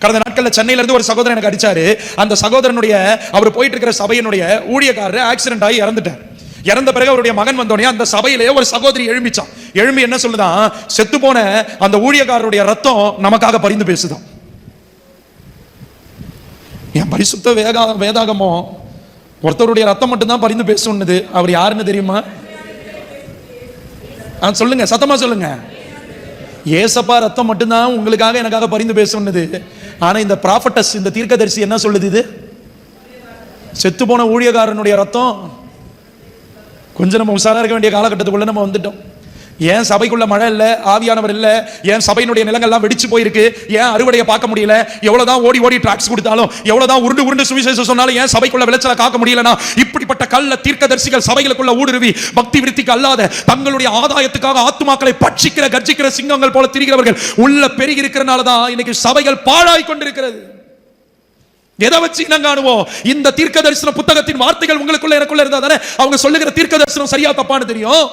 கடந்த நாட்கள்ல சென்னையில இருந்து ஒரு சகோதரன் எனக்கு அடிச்சாரு. அந்த சகோதரனுடைய அவர் போயிட்டு இருக்கிற சபையினுடைய ஊழியக்காரர் ஆக்சிடென்ட் ஆகி இறந்துட்டார். இறந்த பிறகு அவருடைய மகன் வந்தோடனே அந்த சபையிலே ஒரு சகோதரி எழும்பிச்சான். எழும்பி என்ன சொல்லுதான், செத்து போன அந்த ஊழியக்காரருடைய ரத்தம் நமக்காக பரிந்து பேசுதான். என் பரிசுத்த வேதாகமோ ஒருத்தருடைய ரத்தம் மட்டும்தான் பரிந்து பேசுனது. அவர் யாருன்னு தெரியுமா? சொல்லுங்க, சத்தமா சொல்லுங்க. ஏசப்பா ரத்தம் மட்டும்தான் உங்களுக்காக எனக்காக பரிந்து பேசுனது. ஆனா இந்த ப்ராஃபட்டஸ், இந்த தீர்க்கதரிசி என்ன சொல்லுது? இது செத்து போன ஊழியக்காரனுடைய ரத்தம். கொஞ்சம் நம்ம உஷாரா இருக்க வேண்டிய காலகட்டத்துக்குள்ள நம்ம வந்துட்டோம். ஏன் சபைக்குள்ள மழை இல்ல, ஆவியானவர் இல்ல? ஏன் சபையினுடைய நிலங்கள்லாம் வெடிச்சு போயிருக்கு? ஏன் அறுவடையை பார்க்க முடியல? எவ்வளவுதான் ஓடி ஓடி டிராக்ஸ் கொடுத்தாலும், எவ்வளவுதான் உருண்டு உருண்டு சுவிசேஷம் சொன்னாலும் ஏன் சபைக்குள்ள விளைச்சலை காக்க முடியலனா, இப்படிப்பட்ட கள்ள தீர்க்கதரிசிகள் சபைகளுக்குள்ள ஊடுருவி பக்தி விருத்திக்கு அல்லாத தங்களுடைய ஆதாயத்துக்காக ஆத்துமாக்களை பட்சிக்கிற கர்ஜிக்கிற சிங்கங்கள் போல திரிகிறவர்கள் உள்ள பெருகி இருக்கிறனால தான் இன்னைக்கு சபைகள் பாழாய் கொண்டிருக்கிறது. எதை வச்சு இனங்காணுவோம்? இந்த தீர்க்க தரிசன புத்தகத்தின் வார்த்தைகள் உங்களுக்குள்ள எனக்குள்ள இருந்தா தானே அவங்க சொல்லுகிற தீர்க்க தரிசனம் சரியா தப்பான்னு தெரியும்.